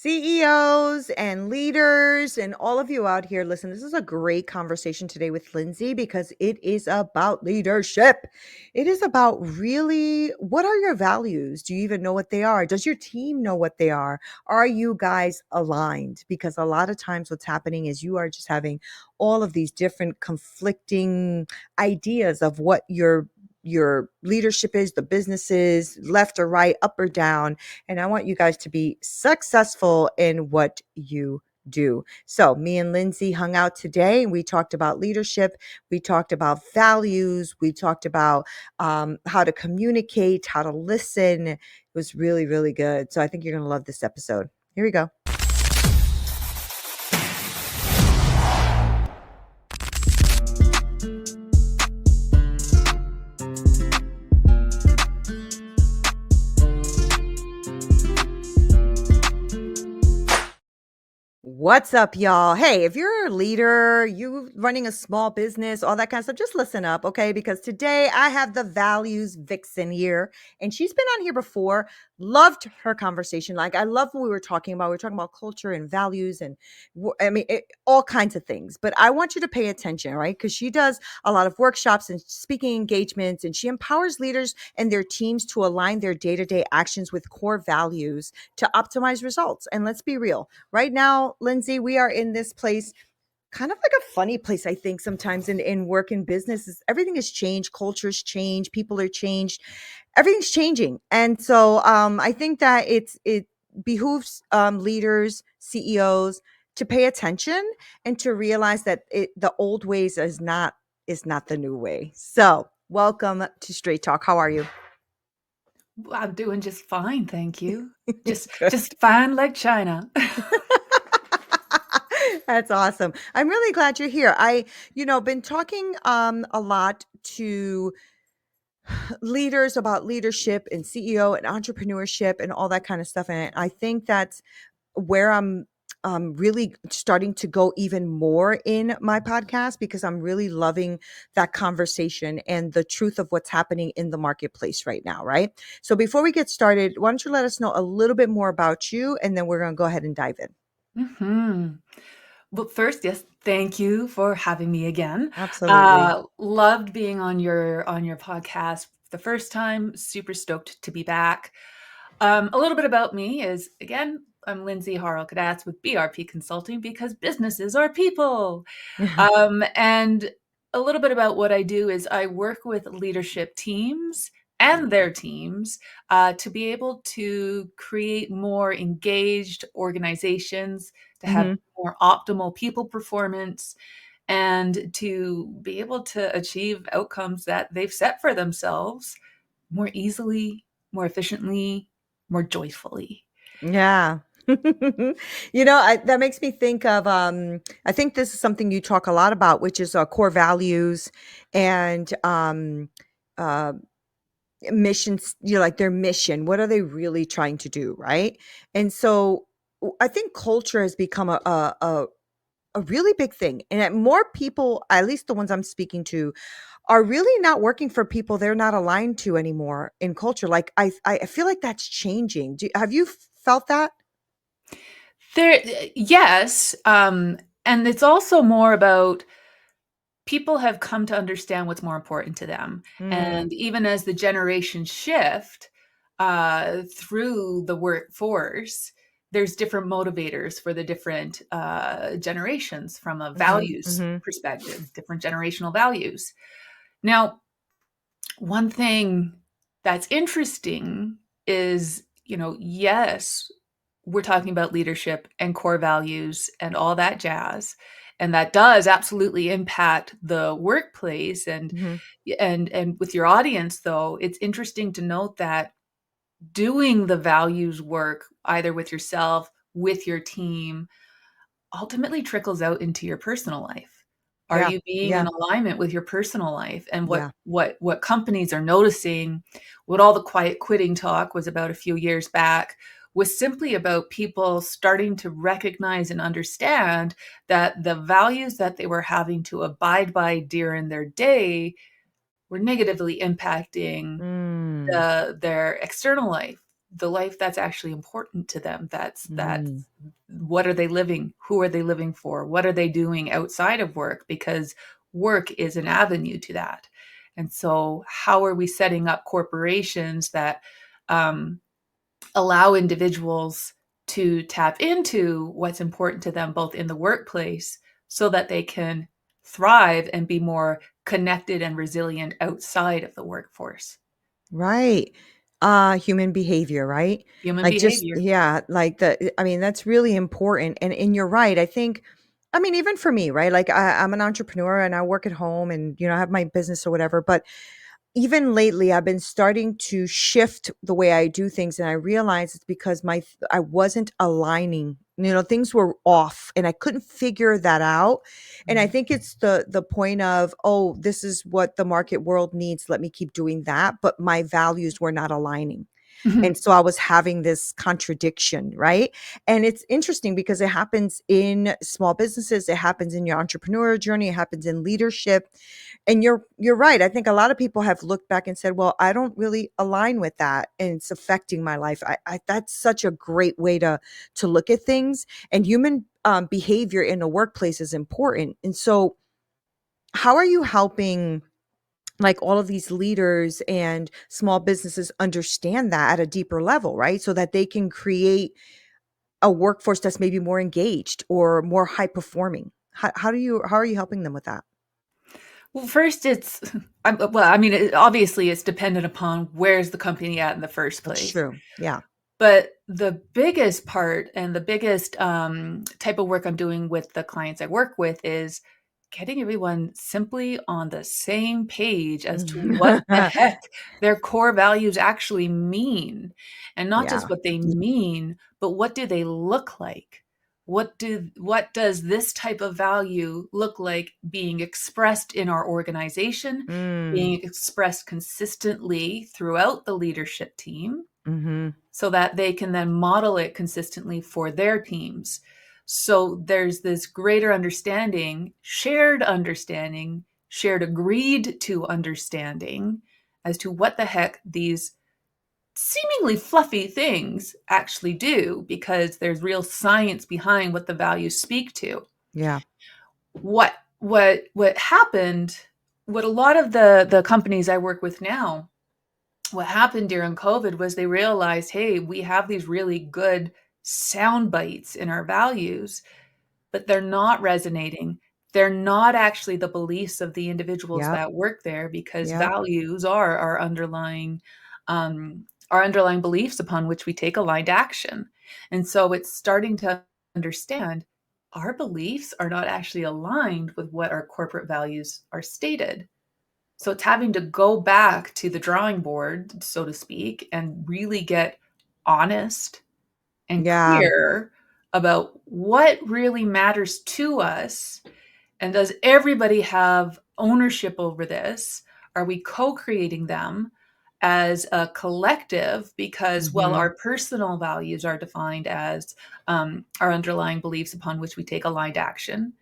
CEOs and leaders and all of you out here, listen, this is a great conversation today with Lindsay because it is about leadership. It is about really what are your values? Do you even know what they are? Does your team know what they are? Are you guys aligned? Because a lot of times what's happening is you are just having all of these different conflicting ideas of what your leadership is, the business is, left or right, up or down. And I want you guys to be successful in what you do. So, me and Lindsay hung out today and we talked about leadership. We talked about values. We talked about how to communicate, how to listen. It was really, really good. So, I think you're going to love this episode. Here we go. What's up, y'all? Hey, if you're a leader, you running a small business, all that kind of stuff, just listen up, okay? Because today I have the Values Vixen here, and she's been on here before. Loved her conversation. Like, I love what we were talking about. We were talking about culture and values and all kinds of things. But I want you to pay attention, right? Because she does a lot of workshops and speaking engagements, and she empowers leaders and their teams to align their day-to-day actions with core values to optimize results. And let's be real. Right now, Lindsay, we are in this place, kind of like a funny place, I think, sometimes in work and business. Everything has changed. Cultures change. People are changed. Everything's changing. And so I think that it behooves leaders, CEOs to pay attention and to realize that the old ways is not the new way. So welcome to Straight Talk. How are you? I'm doing just fine, thank you. Good. Just fine like China. That's awesome. I'm really glad you're here. Been talking a lot to leaders about leadership and CEO and entrepreneurship and all that kind of stuff. And I think that's where I'm really starting to go even more in my podcast because I'm really loving that conversation and the truth of what's happening in the marketplace right now, right? So before we get started, why don't you let us know a little bit more about you, and then we're going to go ahead and dive in. hmm Well, first, yes, thank you for having me again. Absolutely. Loved being on your podcast the first time. Super stoked to be back. A little bit about me is, again, I'm Lindsay Harle-Kadatz with BRP Consulting because businesses are people. And a little bit about what I do is I work with leadership teams and their teams to be able to create more engaged organizations, to have more optimal people performance, and to be able to achieve outcomes that they've set for themselves more easily, more efficiently, more joyfully. Yeah. That makes me think of, I think this is something you talk a lot about, which is core values and uh, missions, like their mission. What are they really trying to do? Right. And so I think culture has become a really big thing. And that more people, at least the ones I'm speaking to, are really not working for people they're not aligned to anymore in culture. Like I feel like that's changing. Have you felt that? There, yes, and it's also more about people have come to understand what's more important to them. Mm, And even as the generations shift through the workforce, there's different motivators for the different generations from a values mhm. perspective, different generational values. Now, one thing that's interesting is, yes, we're talking about leadership and core values and all that jazz. And that does absolutely impact the workplace. And Mhm. and with your audience, though, it's interesting to note that doing the values work, either with yourself, with your team, ultimately trickles out into your personal life. Are Yeah. you being in Yeah. alignment with your personal life? And what Yeah. what what companies are noticing, what all the quiet quitting talk was about a few years back, was simply about people starting to recognize and understand that the values that they were having to abide by during their day were negatively impacting Mm. their external life, the life that's actually important to them. That's Mm. what are they living? Who are they living for? What are they doing outside of work? Because work is an avenue to that. And so, how are we setting up corporations that um, allow individuals to tap into what's important to them, both in the workplace, so that they can thrive and be more connected and resilient outside of the workforce? Right. Human behavior, right? Human Like, just behavior. yeah, like, I mean, that's really important, and you're right, I think I mean, even for me, right? Like, I'm an entrepreneur, and I work at home, and, I have my business or whatever, but even lately, I've been starting to shift the way I do things, and I realize it's because I wasn't aligning. Things were off, and I couldn't figure that out. And I Mhm. think it's the point of, oh, this is what the market world needs. Let me keep doing that, but my values were not aligning. And so I was having this contradiction, right? And it's interesting because it happens in small businesses, it happens in your entrepreneurial journey, it happens in leadership. And you're right. I think a lot of people have looked back and said, "Well, I don't really align with that, and it's affecting my life." I that's such a great way to look at things. And human behavior in a workplace is important. And so, how are you helping? Like all of these leaders and small businesses understand that at a deeper level, right? So that they can create a workforce that's maybe more engaged or more high performing. How are you helping them with that? Well, first, well, I mean, obviously, it's dependent upon where's the company at in the first That's place. true. Yeah. But the biggest part and the biggest type of work I'm doing with the clients I work with is getting everyone simply on the same page as to what the heck their core values actually mean. And not just Yeah. what they mean, but what do they look like? What does this type of value look like being expressed in our organization, Mm. being expressed consistently throughout the leadership team, Mhm. so that they can then model it consistently for their teams. So there's this greater understanding, shared agreed to understanding as to what the heck these seemingly fluffy things actually do, because there's real science behind what the values speak to. Yeah. What happened, what a lot of the companies I work with now, what happened during COVID was they realized, hey, we have these really good sound bites in our values, but they're not resonating. They're not actually the beliefs of the individuals Yep. that work there, because Yep. values are our underlying beliefs upon which we take aligned action. And so it's starting to understand our beliefs are not actually aligned with what our corporate values are stated. So it's having to go back to the drawing board, so to speak, and really get honest and Yeah. clear about what really matters to us. And does everybody have ownership over this? Are we co creating them as a collective? Because, well, Mhm. our personal values are defined as our underlying beliefs upon which we take aligned action.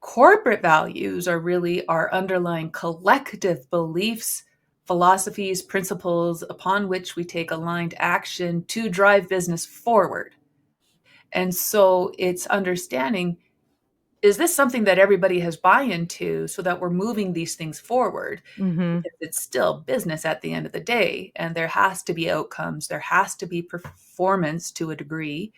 Corporate values are really our underlying collective beliefs, philosophies, principles upon which we take aligned action to drive business forward. And so it's understanding, is this something that everybody has buy into so that we're moving these things forward? Mhm. Because it's still business at the end of the day, and there has to be outcomes, there has to be performance to a degree.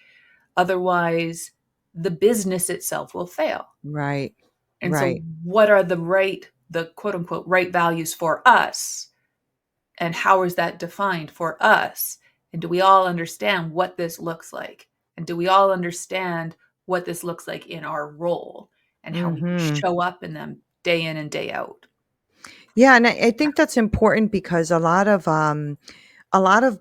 Otherwise, the business itself will fail. Right. And so, Right. what are the quote unquote right values for us? And how is that defined for us? And do we all understand what this looks like? And do we all understand what this looks like in our role and how we Mhm. show up in them day in and day out? Yeah, and I think that's important because a lot of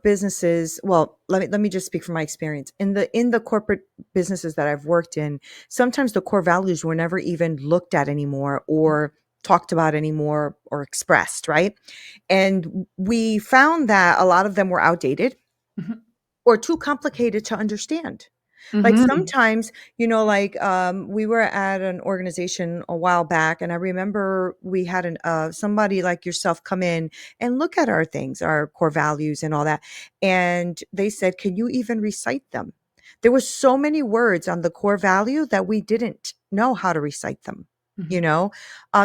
businesses, well, let me just speak from my experience. In the corporate businesses that I've worked in, sometimes the core values were never even looked at anymore or talked about anymore or expressed, right? And we found that a lot of them were outdated Mhm. or too complicated to understand. Like Mhm. sometimes, like we were at an organization a while back, and I remember we had somebody like yourself come in and look at our things, our core values and all that. And they said, "Can you even recite them?" There was so many words on the core value that we didn't know how to recite them. You Mhm. know,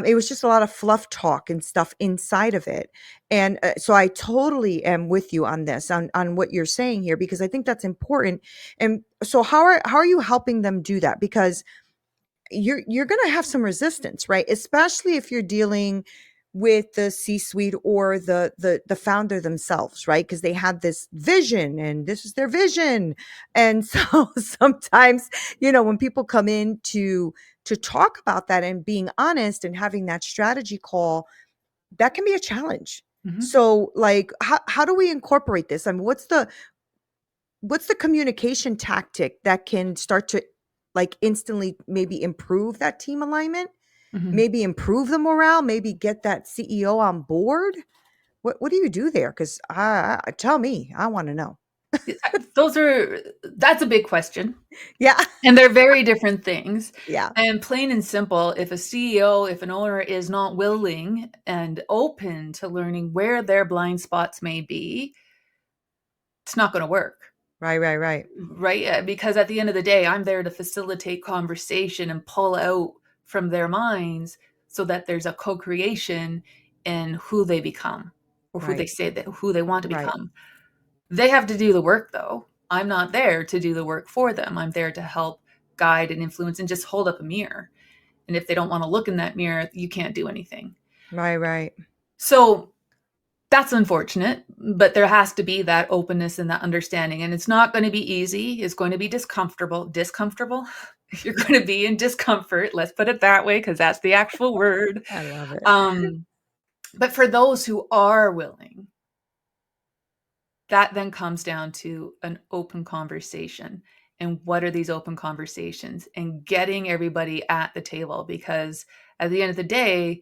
it was just a lot of fluff talk and stuff inside of it. And so I totally am with you on this, on what you're saying here, because I think that's important. And so how are you helping them do that? Because you're going to have some resistance, right? Especially if you're dealing with the C-suite or the founder themselves, right? Because they have this vision and this is their vision. And so sometimes, when people come in to talk about that and being honest and having that strategy call, that can be a challenge. Mhm. So like how do we incorporate this? I mean, what's the communication tactic that can start to like instantly maybe improve that team alignment, Mhm. maybe improve the morale, maybe get that CEO on board? What do you do there? Because tell me, I want to know. Those are that's a big question, Yeah. and they're very different things. Yeah. And plain and simple, if a CEO, if an owner is not willing and open to learning where their blind spots may be, it's not gonna work, Right, right, right. right? Because at the end of the day, I'm there to facilitate conversation and pull out from their minds so that there's a co-creation in who they become or who they Right. say that who they want to Right. become. They have to do the work though. I'm not there to do the work for them. I'm there to help guide and influence and just hold up a mirror. And if they don't want to look in that mirror, you can't do anything. Right, right. So that's unfortunate, but there has to be that openness and that understanding. And it's not going to be easy. It's going to be discomfortable. Discomfortable? You're going to be in discomfort. Let's put it that way, because that's the actual word. I love it. Um, but for those who are willing, that then comes down to an open conversation. And what are these open conversations? And getting everybody at the table, because at the end of the day,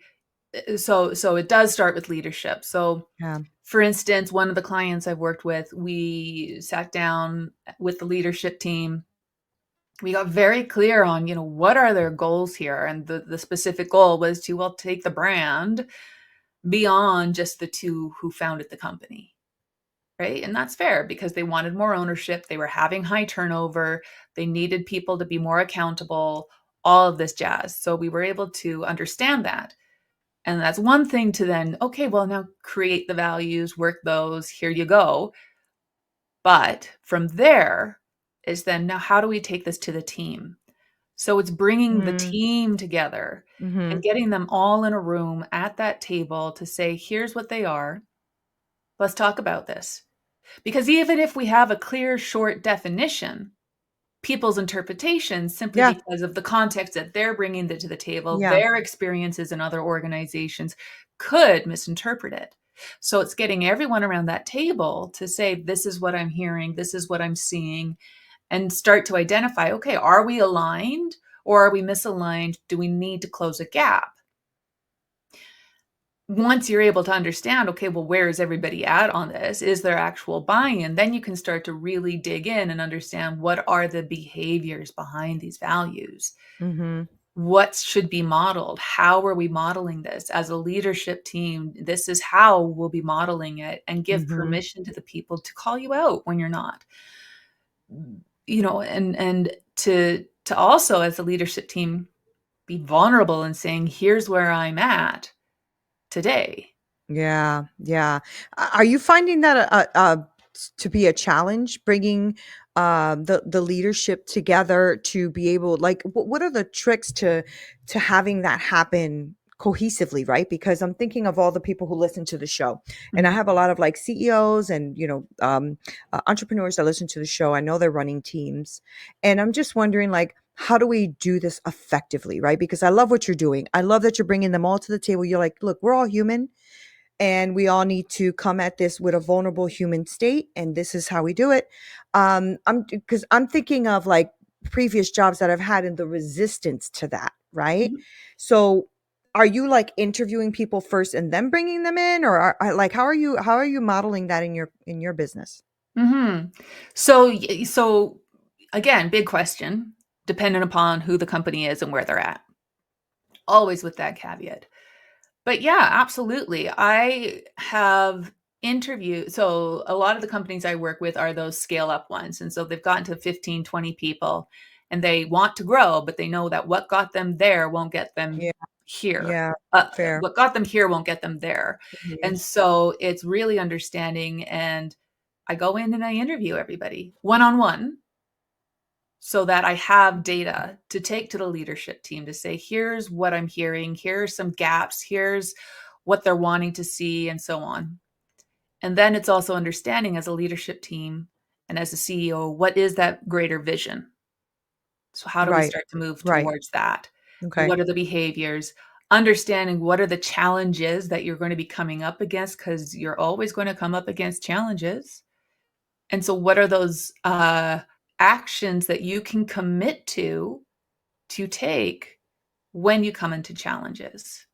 so it does start with leadership. So Yeah. for instance, one of the clients I've worked with, we sat down with the leadership team. We got very clear on, what are their goals here? And the specific goal was to, well, take the brand beyond just the two who founded the company. Right. And that's fair because they wanted more ownership. They were having high turnover. They needed people to be more accountable, all of this jazz. So we were able to understand that. And that's one thing to then, okay, well, now create the values, work those, here you go. But from there is then, now how do we take this to the team? So it's bringing the Mm, team together and mhm. getting them all in a room at that table to say, here's what they are. Let's talk about this. Because even if we have a clear, short definition, people's interpretations, simply Yeah. because of the context that they're bringing to the table, Yeah. their experiences in other organizations, could misinterpret it. So it's getting everyone around that table to say, this is what I'm hearing, this is what I'm seeing, and start to identify, okay, are we aligned or are we misaligned? Do we need to close a gap? Once you're able to understand, okay, well, where is everybody at on this? Is there actual buy-in? Then you can start to really dig in and understand, what are the behaviors behind these values? Mhm. What should be modeled? How are we modeling this? As a leadership team, this is how we'll be modeling it, and give Mhm. permission to the people to call you out when you're not. And to also, as a leadership team, be vulnerable and saying, here's where I'm at today. Yeah, yeah. Are you finding that to be a challenge, bringing the leadership together to be able, like, what are the tricks to having that happen cohesively, right? Because I'm thinking of all the people who listen to the show, and I Mhm. have a lot of like CEOs and entrepreneurs that listen to the show. I know they're running teams, and I'm just wondering, like, how do we do this effectively, right? Because I love what you're doing. I love that you're bringing them all to the table. You're like, look, we're all human, and we all need to come at this with a vulnerable human state, and this is how we do it. I'm Because I'm thinking of like previous jobs that I've had and the resistance to that, right? Mhm. So are you like interviewing people first and then bringing them in, or like how are you modeling that in your business? Mhm. So Again, big question, dependent upon who the company is and where they're at. Always with that caveat. But yeah, absolutely. I have interviewed, so a lot of the companies I work with are those scale up ones. And so they've gotten to 15, 20 people and they want to grow, but they know that what got them there won't get them Yeah. here. Yeah. Fair. What got them here won't get them there. Mhm. And so it's really understanding. And I go in and I interview everybody one on one so that I have data to take to the leadership team to say, here's what I'm hearing, here's some gaps, here's what they're wanting to see, and so on. And then it's also understanding as a leadership team and as a CEO, what is that greater vision? So, how do we Right. start to move Right. towards that? Okay. What are the behaviors? Understanding what are the challenges that you're going to be coming up against, because you're always going to come up against challenges. And so, what are those actions that you can commit to take when you come into challenges?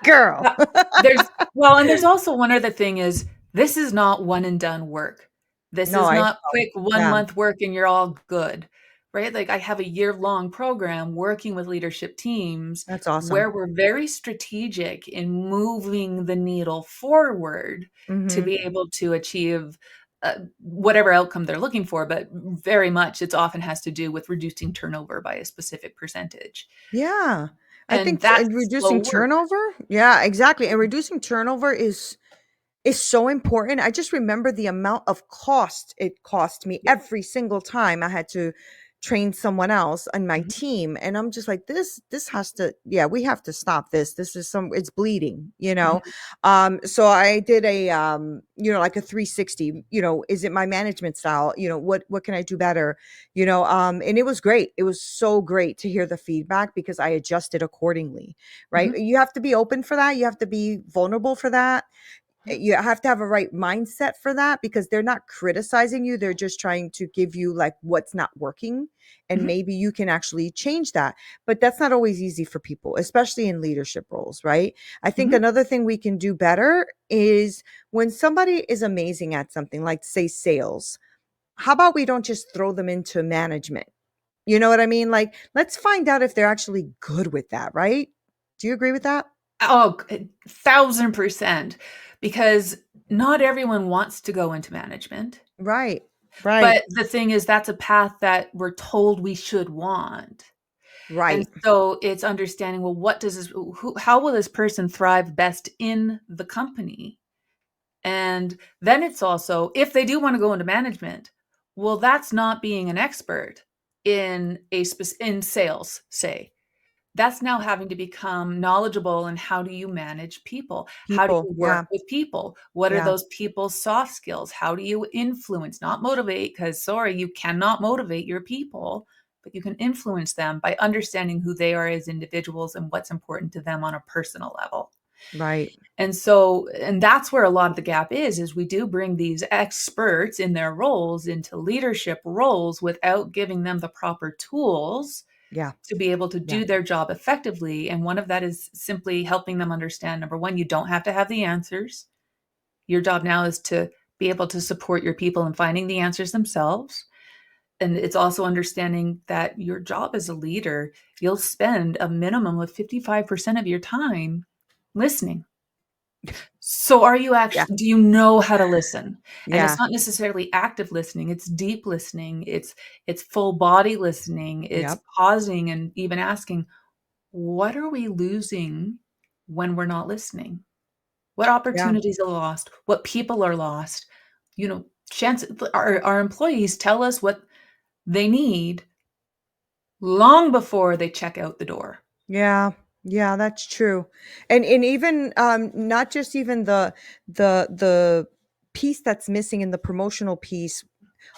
Girl. Uh, there's well, and there's also one other thing is this is not one and done work. This No, is I not know. quick 1 Yeah. month work and you're all good, right? Like I have a year-long program working with leadership teams That's awesome. where we're very strategic in moving the needle forward to Mhm. be able to achieve whatever outcome they're looking for, but very much it's often has to do with reducing turnover by a specific percentage. Yeah. I And think that's and slow reducing work. turnover, yeah, exactly, and reducing turnover is so important. I just remember the amount of cost it cost me Yep. every single time I had to train someone else on my Mhm. team, and I'm just like, this has to, yeah, we have to stop this. This is some it's bleeding, you know? Mhm. So I did a, like a 360, is it my management style? What can I do better? And it was great. It was so great to hear the feedback because I adjusted accordingly, right? Mhm. You have to be open for that. You have to be vulnerable for that. Yep. You have to have a right mindset for that because they're not criticizing you. They're just trying to give you like what's not working. And Mhm. maybe you can actually change that. But that's not always easy for people, especially in leadership roles, right? I think Mhm. another thing we can do better is when somebody is amazing at something, like say sales, how about we don't just throw them into management? You know what I mean? Like, let's find out if they're actually good with that, right? Do you agree with that? Oh, 1,000%, because not everyone wants to go into management, Right. Right. but the thing is that's a path that we're told we should want. And Right. so it's understanding, well, what does this who how will this person thrive best in the company? And then it's also, if they do wanna go into management, well, that's not being an expert in sales, say. That's now having to become knowledgeable in how do you manage people? How do People. you work Yeah. with people? What are Yeah. those people's soft skills? How do you influence, not motivate? Because, sorry, you cannot motivate your people, but you can influence them by understanding who they are as individuals and what's important to them on a personal level. Right. And that's where a lot of the gap is we do bring these experts in their roles into leadership roles without giving them the proper tools Yeah. to be able to Yeah. do their job effectively. And one of that is simply helping them understand, number one, you don't have to have the answers. Your job now is to be able to support your people in finding the answers themselves. And it's also understanding that your job as a leader, you'll spend a minimum of 55% of your time listening. So are you Yeah. actually, do you know how to listen? And it's Yeah. not necessarily active listening, it's deep listening, it's full body listening, it's Yep. pausing and even asking, what are we losing when we're not listening? What Yeah. opportunities are lost? What people are lost? You know, our employees tell us what they need long before they check out the door. Yeah. Yeah, that's true. And even not just even the piece that's missing in the promotional piece,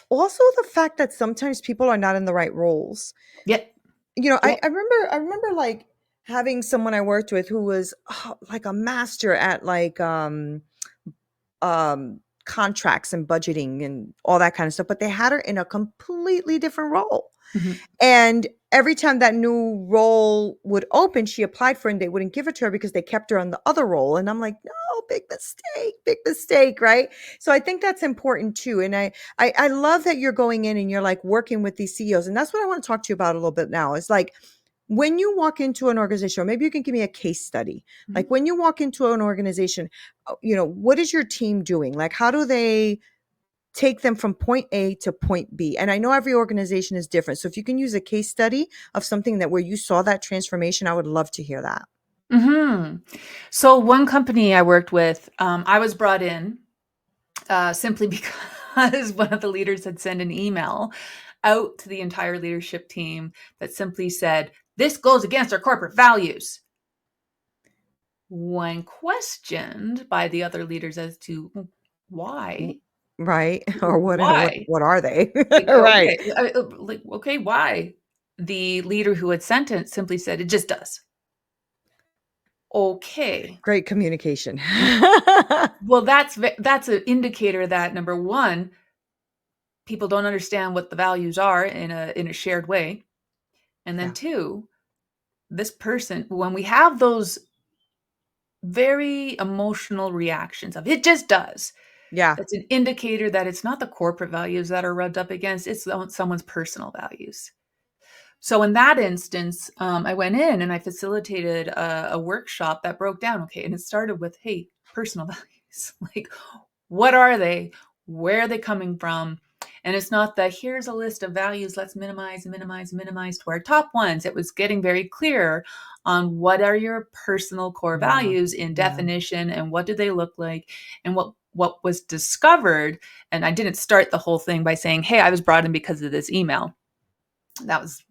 also the fact that sometimes people are not in the right roles. Yep. I, Yep. I remember like having someone I worked with who was like a master at like contracts and budgeting and all that kind of stuff, but they had her in a completely different role. Mhm. And every time that new role would open, she applied for it and they wouldn't give it to her because they kept her on the other role. And I'm like, no, big mistake, right? So I think that's important too. And I love that you're going in and you're like working with these CEOs. And that's what I want to talk to you about a little bit now. It's like when you walk into an organization, or maybe you can give me a case study. Like Mhm. when you walk into an organization, what is your team doing? Like, how do they take them from point A to point B? And I know every organization is different. So if you can use a case study of something that where you saw that transformation, I would love to hear that. Mhm. So one company I worked with, I was brought in simply because one of the leaders had sent an email out to the entire leadership team that simply said, "This goes against our corporate values." When questioned by the other leaders as to W- why, Right. Or why? what are they? Like, Right. okay, why? The leader who had sent it simply said, "It just does." Okay. Great communication. Well, that's an indicator that number 1, people don't understand what the values are in a shared way. And then Yeah. 2, this person, when we have those very emotional reactions of "it just does," Yeah. that's an indicator that it's not the corporate values that are rubbed up against, it's someone's personal values. So in that instance, I went in and I facilitated a workshop that broke down. Okay, and it started with, "Hey, personal values. Like, what are they? Where are they coming from?" And it's not that here's a list of values. Let's minimize and minimize and minimize to our top ones. It was getting very clear on what are your personal core Yeah. values in Yeah. definition and what do they look like and what was discovered. And I didn't start the whole thing by saying, "Hey, I was brought in because of this email." That was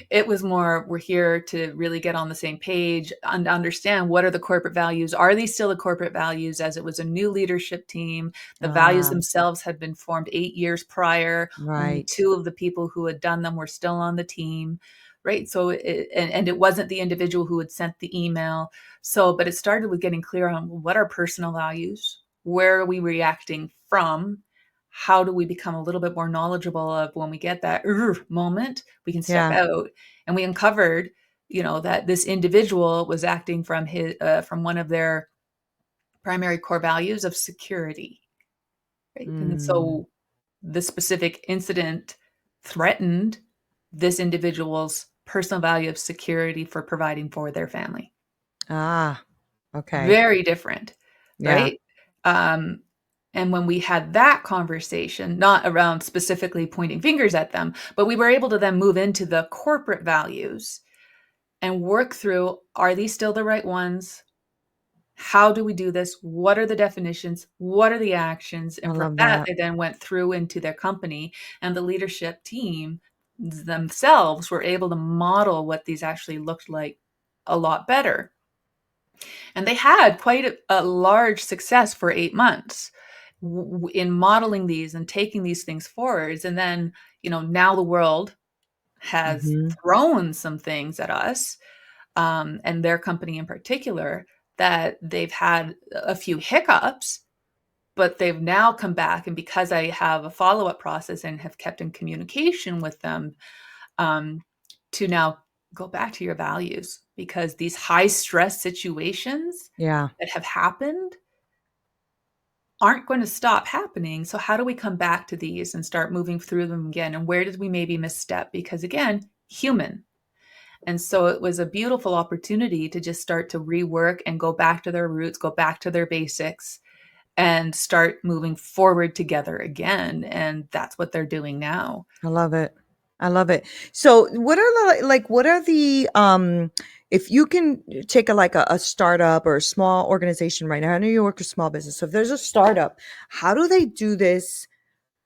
It was more, we're here to really get on the same page and understand what are the corporate values. Are these still the corporate values, as it was a new leadership team? The values Ah, themselves had been formed 8 years prior. Only right. two of the people who had done them were still on the team, right? So, and it wasn't the individual who had sent the email. So, but it started with getting clear on what are personal values? Where are we reacting from? How do we become a little bit more knowledgeable of when we get that moment, we can step Yeah. out. And we uncovered, that this individual was acting from one of their primary core values of security, right? And Mm. so the specific incident threatened this individual's personal value of security for providing for their family. Ah, okay. Very different, Yeah. right? Um, and when we had that conversation, not around specifically pointing fingers at them, but we were able to then move into the corporate values and work through, are these still the right ones? How do we do this? What are the definitions? What are the actions? I And from love that, that. they then went through into their company, and the leadership team themselves were able to model what these actually looked like a lot better. And they had quite a large success for 8 months in modeling these and taking these things forwards. And then, now the world has Mhm. thrown some things at us, and their company in particular, that they've had a few hiccups, but they've now come back. And because I have a follow up process and have kept in communication with them, um, to now go back to your values, because these high stress situations Yeah. that have happened aren't going to stop happening. So, how do we come back to these and start moving through them again? And where did we maybe misstep? Because again, human. And so it was a beautiful opportunity to just start to rework and go back to their roots, go back to their basics, and start moving forward together again. And that's what they're doing now. I love it. I love it. So what are what are the if you can take a startup or a small organization right now. I know you work with small business. So if there's a startup, how do they do this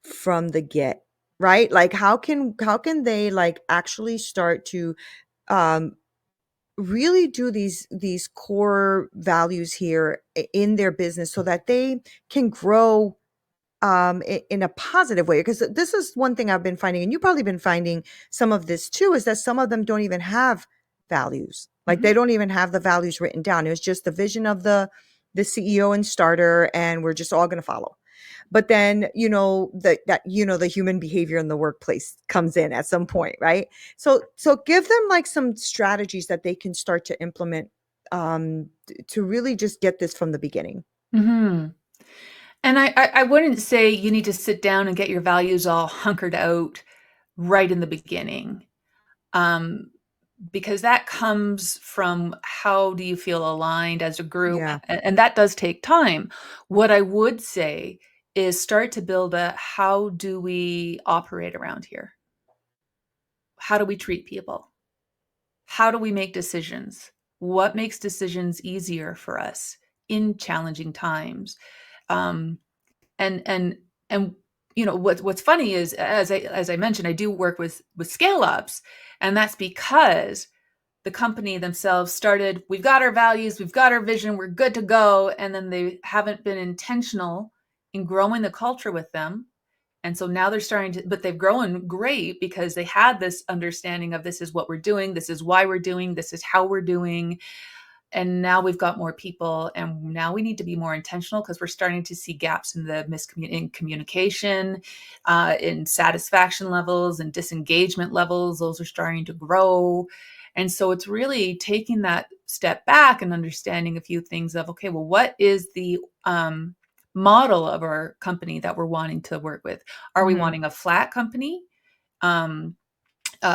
from the get? Right? Like how can they like actually start to um really do these core values here in their business so that they can grow in a positive way, because this is one thing I've been finding, and you've probably been finding some of this too, is that some of them don't even have values. Like Mhm. they don't even have the values written down. It was just the vision of the CEO and starter, and we're just all going to follow. But then, the human behavior in the workplace comes in at some point, right? So give them like some strategies that they can start to implement to really just get this from the beginning. Hmm. And I wouldn't say you need to sit down and get your values all hunkered out right in the beginning. Um, because that comes from how do you feel aligned as a group, Yeah. and that does take time. What I would say is start to build a how do we operate around here? How do we treat people? How do we make decisions? What makes decisions easier for us in challenging times? Um, and and what's funny is as I mentioned, I do work with scale ups, and that's because the company themselves started, we've got our values, we've got our vision, we're good to go, and then they haven't been intentional in growing the culture with them. And so now they're starting to, but they've grown great because they had this understanding of this is what we're doing, this is why we're doing, this is how we're doing. And now we've got more people, and now we need to be more intentional because we're starting to see gaps in the in communication, in satisfaction levels and disengagement levels. Those are starting to grow. And so it's really taking that step back and understanding a few things of, okay, well, what is the model of our company that we're wanting to work with? Are we Mhm. wanting a flat company, um,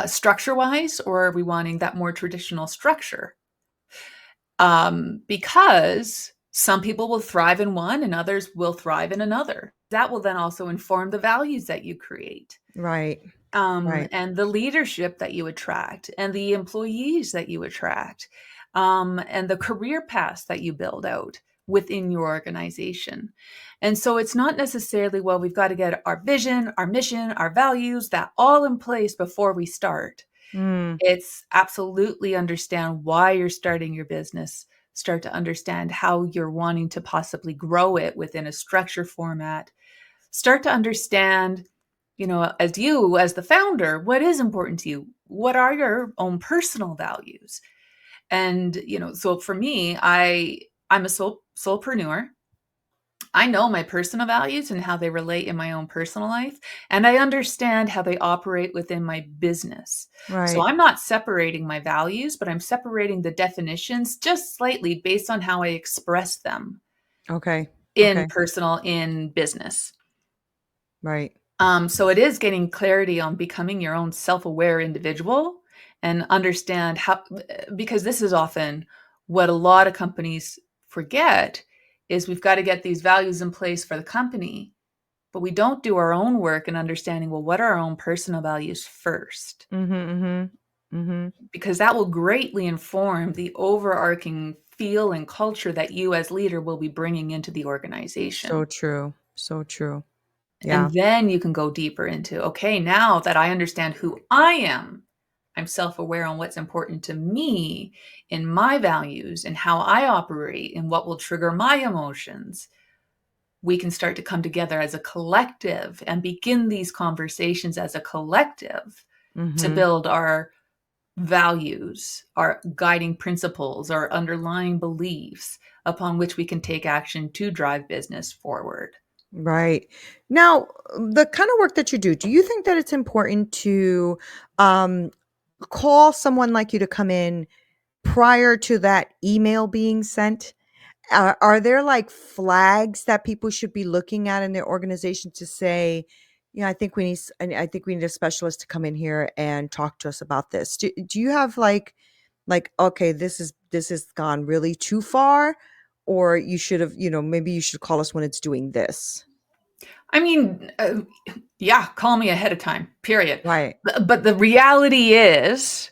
structure wise, or are we wanting that more traditional structure? Because some people will thrive in one and others will thrive in another. That will then also inform the values that you create, Right. Right. and the leadership that you attract, and the employees that you attract, and the career paths that you build out within your organization. And so it's not necessarily, well, we've got to get our vision, our mission, our values, that all in place before we start. Mm. It's absolutely understand why you're starting your business, start to understand how you're wanting to possibly grow it within a structure format, start to understand, as you, as the founder, what is important to you? What are your own personal values? And, so for me, I'm a soulpreneur. I know my personal values and how they relate in my own personal life, and I understand how they operate within my business. So Right. I'm not separating my values, but I'm separating the definitions just slightly based on how I express them Okay. in Okay. personal, in business. Right. So it is getting clarity on becoming your own self-aware individual and understand how, because this is often what a lot of companies forget is we've got to get these values in place for the company, but we don't do our own work in understanding, well, what are our own personal values first? Mhm. Mhm. Mhm. Because that will greatly inform the overarching feel and culture that you as leader will be bringing into the So organization. true. So true. And Yeah. then you can go deeper into, okay, now that I understand who I am, I'm self aware on what's important to me in my values and how I operate and what will trigger my emotions. We can start to come together as a collective and begin these conversations as a collective to Mhm. build our values, our guiding principles, our underlying beliefs upon which we can take action to drive business forward. Right. Now, the kind of work that you do you think that it's important to um call someone like you to come in prior to that email being sent? Are there like flags that people should be looking at in their organization to say, I think I think we need a specialist to come in here and talk to us about this. Do you have like, okay, this has gone really too far, or you should have, maybe you should call us when it's doing this. I mean, yeah, call me ahead of time, period. Right. But the reality is,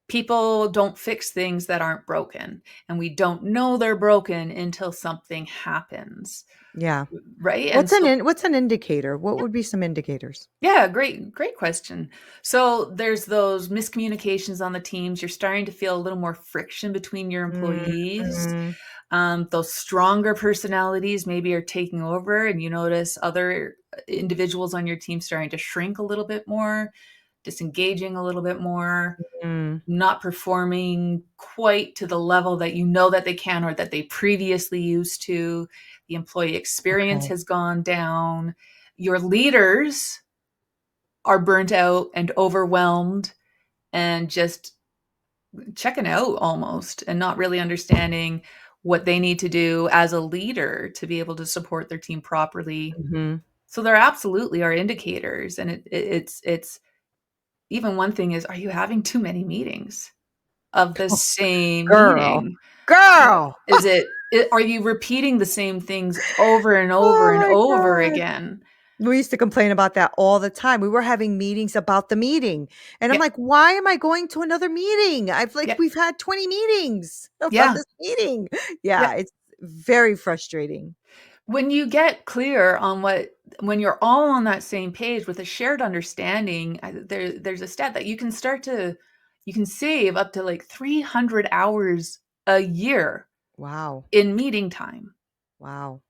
people don't fix things that aren't broken. And we don't know they're broken until something happens. Yeah. Right. And What's an indicator? What would be some indicators? yeah, great question. So there's those miscommunications on the teams. You're starting to feel a little more friction between your employees. Mm-hmm. Those stronger personalities maybe are taking over, and you notice other individuals on your team starting to shrink a little bit more, disengaging a little bit more, Mm, not performing quite to the level that you know that they can or that they previously used to. The employee experience okay. has gone down. Your leaders are burnt out and overwhelmed and just checking out almost and not really understanding what they need to do as a leader to be able to support their team properly. Mhm. So there absolutely are indicators, and it's even one thing is, are you having too many meetings of the same Girl. meeting? Girl. Is are you repeating the same things over and over Oh and my over god. again? We used to complain about that all the time. We were having meetings about the meeting, and I'm Yep, like, "Why am I going to another meeting? I've like yep, we've had 20 meetings about yeah, this meeting." Yeah, yep. it's very frustrating. When you get clear on when you're all on that same page with a shared understanding, there's a stat that you can save up to like 300 hours a year Wow. in meeting time. Wow.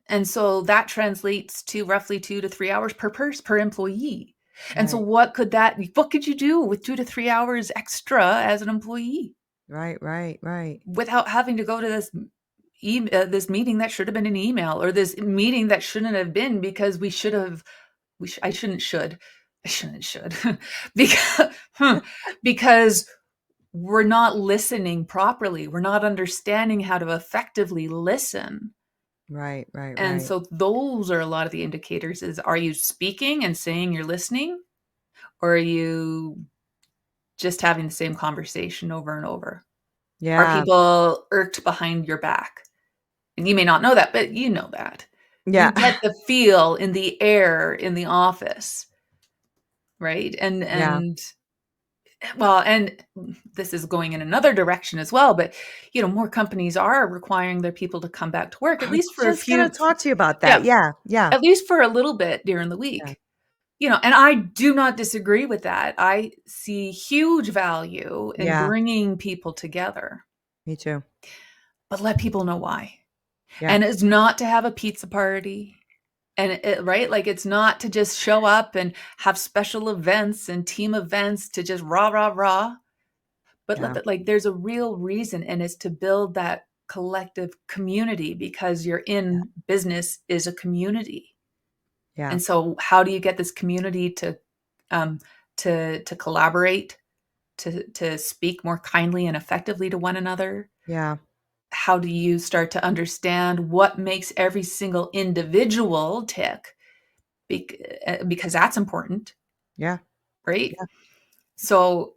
And so that translates to roughly 2 to 3 hours per employee. And so Right. what could you do with 2 to 3 hours extra as an employee Right, right, right. without having to go to this meeting that should have been an email, or this meeting that shouldn't have been because we should have we sh- I shouldn't should I shouldn't should because because we're not listening properly. We're not understanding how to effectively listen. Right, right, And right. so those are a lot of the indicators is, are you speaking and saying you're listening, or are you just having the same conversation over and over? Are Yeah. people irked behind your back? And you may not know that, but you know that. You Yeah. get the feel in the air in the office, right? Yeah. And this is going in another direction as well, but more companies are requiring their people to come back to work at I was least for a just gonna few, talk to you about that. yeah, Yeah, yeah, at least for a little bit during the yeah, week. And I do not disagree with that. I see huge value in yeah. bringing people together, Me too. but let people know why. Yeah, And it's not to have a pizza party. And right? Like, it's not to just show up and have special events and team events to just rah, rah, rah. But yeah, like, there's a real reason, and it's to build that collective community, because you're in business is a community. yeah, And so how do you get this community um, to collaborate, to speak more kindly and effectively to one another? yeah, How do you start to understand what makes every single individual tick? Because that's important, yeah, right? yeah, So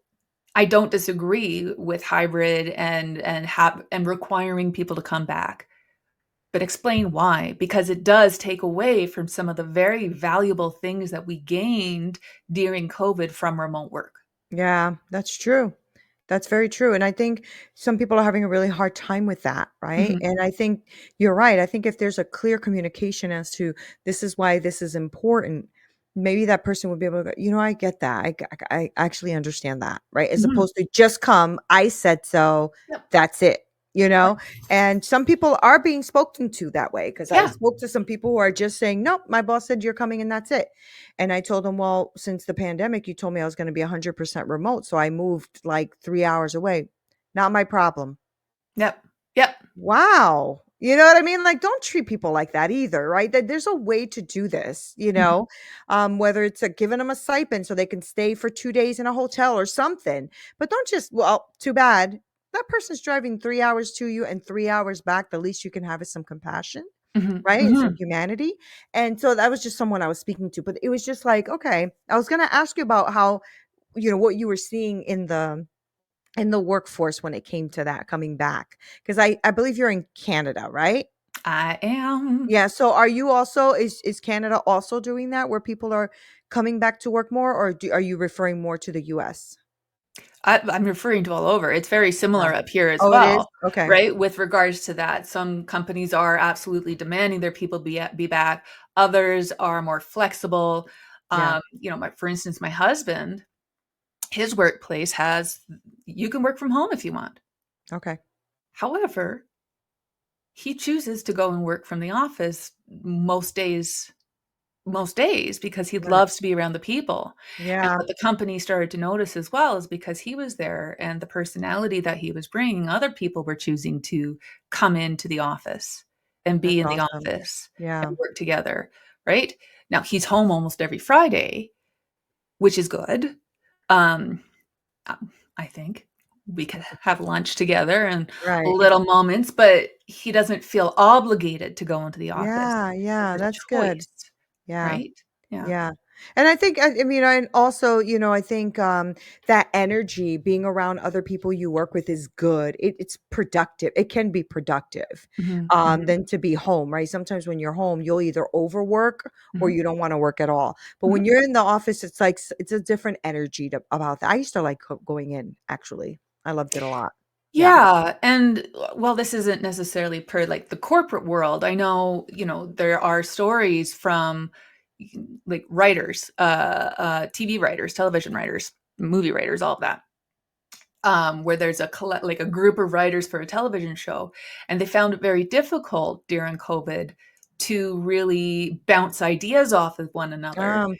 I don't disagree with hybrid and requiring people to come back, but explain why, because it does take away from some of the very valuable things that we gained during COVID from remote work. yeah. That's true. That's very true. And I think some people are having a really hard time with that, right? Mhm, And I think you're right. I think if there's a clear communication as to this is why this is important, maybe that person would be able to go, I get that. I actually understand that, right? As mhm. opposed to just come, I said so, Yep, that's it, you right. know? And some people are being spoken to that way because I Yeah, spoke to some people who are just saying, nope, my boss said you're coming and that's it. And I told him, "Well, since the pandemic, you told me I was gonna be 100% remote, so I moved, like, 3 hours away. Not my problem." yep, yep. Wow. You know what I mean? Like, don't treat people like that either, right? That there's a way to do this, Mhm, whether it's, giving them a stipend so they can stay for 2 days in a hotel or something, but don't just, "Well, too bad." That person's driving 3 hours to you and 3 hours back, the least you can have is some compassion. mhm, Right? And some mhm, humanity. And so that was just someone I was speaking to, but it was just like, okay, I was gonna ask you about how, what you were seeing in the workforce when it came to that coming back. Because I believe you're in Canada, right? I am. Yeah. So are you also is Canada also doing that where people are coming back to work more, or are you referring more to the US? I'm referring to all over. It's very Yeah. similar up here as Oh, it is? well, Okay. right? With regards to that, some companies are absolutely demanding their people be back. Others are more flexible. Yeah. For instance, my husband, his workplace has, you can work from home if you want. Okay. However, he chooses to go and work from the office most days most days because he Right. loves to be around the people. And Yeah. what the company started to notice as well is because he was there and the personality that he was bringing, other people were choosing to come into the office and That's be in the awesome. office Yeah. and work together, right? Now he's home almost every Friday, which is good. Um, I think we could have lunch together and Right. little moments, but he doesn't feel obligated to go into the office. Yeah. It's Yeah. a That's good. choice, Yeah. right? Yeah. Yeah. And I think, I mean, and also, I think that energy being around other people you work with is good. It's productive. It can be productive Mhm, mhm, than to be home, right? Sometimes when you're home, you'll either overwork or mhm, you don't want to work at all. But mhm. when you're in the office, it's like, it's a different energy about that. I used to like going in, actually. I loved it a lot. Yeah. Yeah, and, well, this isn't necessarily per, like, the corporate world. I know, there are stories from, like, writers, TV writers, television writers, movie writers, all of that, where there's like, a group of writers for a television show, and they found it very difficult during COVID to really bounce ideas off of one another Um,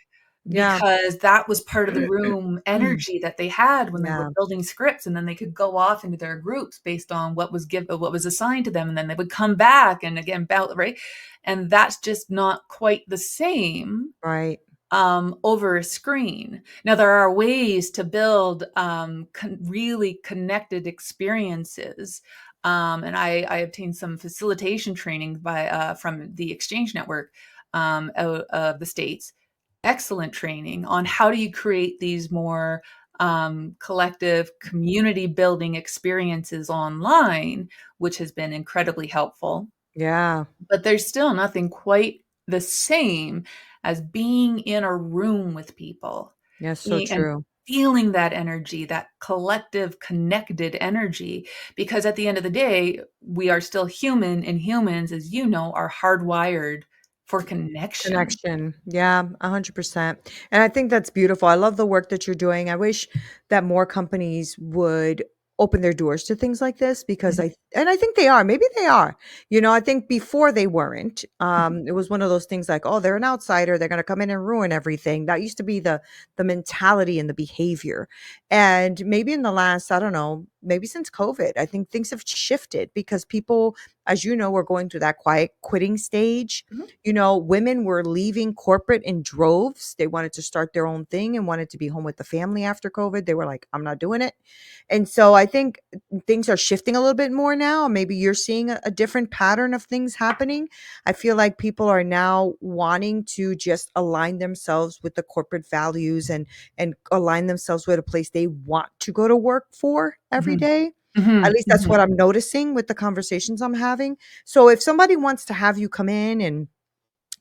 yeah. because that was part of the room energy that they had when they were Yeah. building scripts, and then they could go off into their groups based on what was assigned to them, and then they would come back and again right, and that's just not quite the same Right. over a screen. Now there are ways to build really connected experiences. And I obtained some facilitation training from the Exchange Network out of the States. Excellent training on how do you create these more collective community building experiences online, which has been incredibly helpful. Yeah. But there's still nothing quite the same as being in a room with people, Yes. So being and true. feeling that energy, that collective connected energy, because at the end of the day, we are still human, and humans, as you know, are hardwired for connection. Connection. Yeah, 100%. And I think that's beautiful. I love the work that you're doing. I wish that more companies would open their doors to things like this because Mhm, I think they are. Maybe they are. I think before they weren't. mhm, It was one of those things like, oh, they're an outsider, they're going to come in and ruin everything. That used to be the mentality and the behavior. And maybe in the last, I don't know, maybe since COVID, I think things have shifted because people, as you know, were going through that quiet quitting stage. mhm, Women were leaving corporate in droves. They wanted to start their own thing and wanted to be home with the family after COVID. They were like, I'm not doing it. And so I think things are shifting a little bit more now. Maybe you're seeing a different pattern of things happening. I feel like people are now wanting to just align themselves with the corporate values and align themselves with a place they want to go to work for every mhm, day. At mhm, least that's mhm. what I'm noticing with the conversations I'm having. So if somebody wants to have you come in and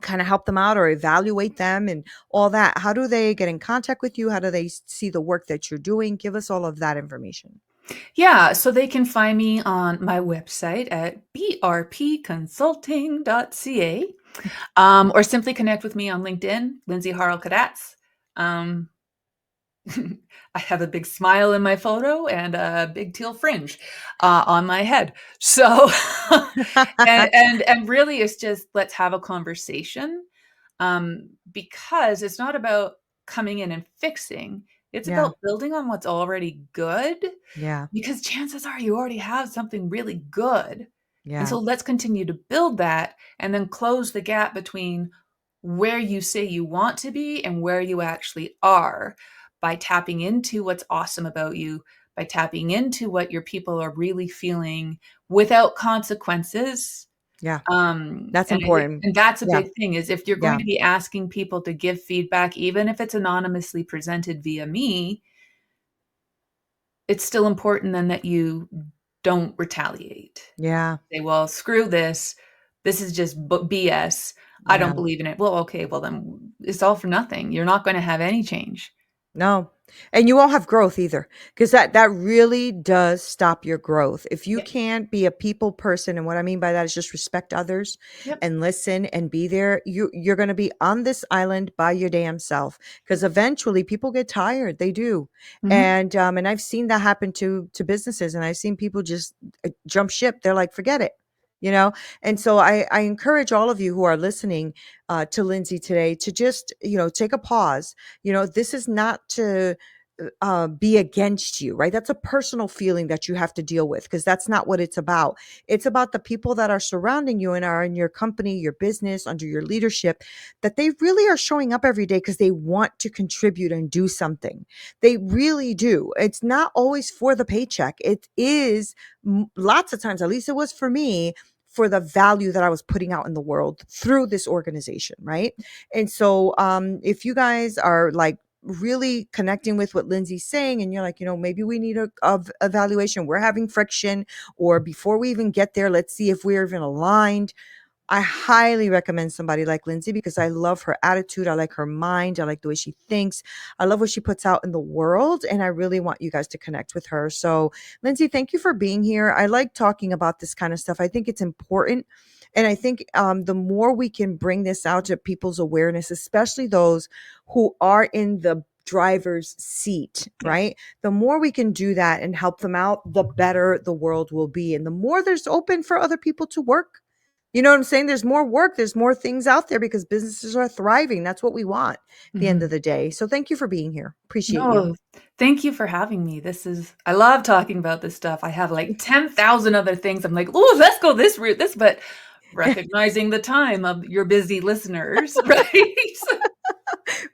kind of help them out or evaluate them and all that, how do they get in contact with you? How do they see the work that you're doing? Give us all of that information. Yeah, so they can find me on my website at brpconsulting.ca, or simply connect with me on LinkedIn, Lindsay Harle-Kadatz. Um, I have a big smile in my photo and a big teal fringe on my head. So, and really, it's just let's have a conversation, because it's not about coming in and fixing. It's Yeah. about building on what's already good, Yeah. because chances are you already have something really good. And Yeah. so let's continue to build that and then close the gap between where you say you want to be and where you actually are by tapping into what's awesome about you, by tapping into what your people are really feeling without consequences. Yeah. That's And I think, important. and that's a Yeah. big thing, is if you're going Yeah. to be asking people to give feedback, even if it's anonymously presented via me, it's still important then that you don't retaliate. Yeah. Say, "Well, screw this. This is just BS. I Yeah. don't believe in it." Well, okay, well then it's all for nothing. You're not gonna have any change. No. And you won't have growth either, because that really does stop your growth. If you Yep, can't be a people person, and what I mean by that is just respect others yep, and listen and be there, you're going to be on this island by your damn self. Because eventually people get tired. They do. mhm, And I've seen that happen to businesses, and I've seen people just jump ship. They're like, forget it. you know? And so I encourage all of you who are listening to Lindsay today to just, take a pause. This is not to be against you, right? That's a personal feeling that you have to deal with because that's not what it's about. It's about the people that are surrounding you and are in your company, your business, under your leadership, that they really are showing up every day because they want to contribute and do something. They really do. It's not always for the paycheck. It is lots of times, at least it was for me, for the value that I was putting out in the world through this organization, right? And so if you guys are like really connecting with what Lindsay's saying, and you're like, maybe we need a evaluation. We're having friction, or before we even get there, let's see if we're even aligned. I highly recommend somebody like Lindsay because I love her attitude. I like her mind. I like the way she thinks. I love what she puts out in the world. And I really want you guys to connect with her. So, Lindsay, thank you for being here. I like talking about this kind of stuff. I think it's important. And I think the more we can bring this out to people's awareness, especially those who are in the driver's seat, Yeah. right? The more we can do that and help them out, the better the world will be. And the more there's open for other people to work. You know what I'm saying? There's more work. There's more things out there because businesses are thriving. That's what we want at the end Mhm. of the day. So thank you for being here. Appreciate you. No, thank you for having me. I love talking about this stuff. I have like 10,000 other things. I'm like, oh, let's go this route, but recognizing the time of your busy listeners, right?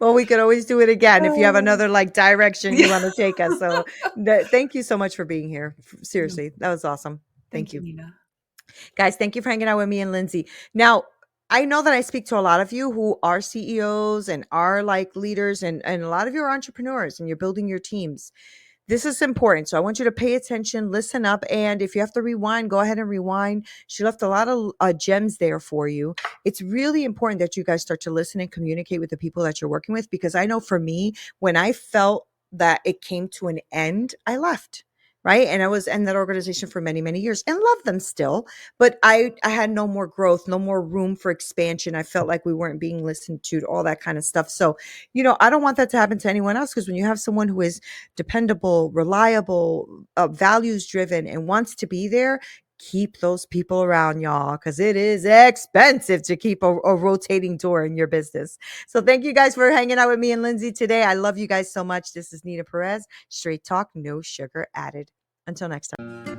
Well, we could always do it again if you have Oh, another like direction you yeah. want to take us. So thank you so much for being here. No, Seriously, that was awesome. Thank thank you, you. Neena. Guys, thank you for hanging out with me and Lindsay. Now, I know that I speak to a lot of you who are CEOs and are like leaders, and a lot of you are entrepreneurs and you're building your teams. This is important. So I want you to pay attention, listen up. And if you have to rewind, go ahead and rewind. She left a lot of gems there for you. It's really important that you guys start to listen and communicate with the people that you're working with, because I know for me, when I felt that it came to an end, I left. Right. And I was in that organization for many, many years and love them still. But I had no more growth, no more room for expansion. I felt like we weren't being listened to, all that kind of stuff. So, I don't want that to happen to anyone else, because when you have someone who is dependable, reliable, values driven, and wants to be there, keep those people around, y'all, because it is expensive to keep a rotating door in your business. So thank you guys for hanging out with me and Lindsay today. I love you guys so much. This is Neena Perez. Straight talk, no sugar added. Until next time.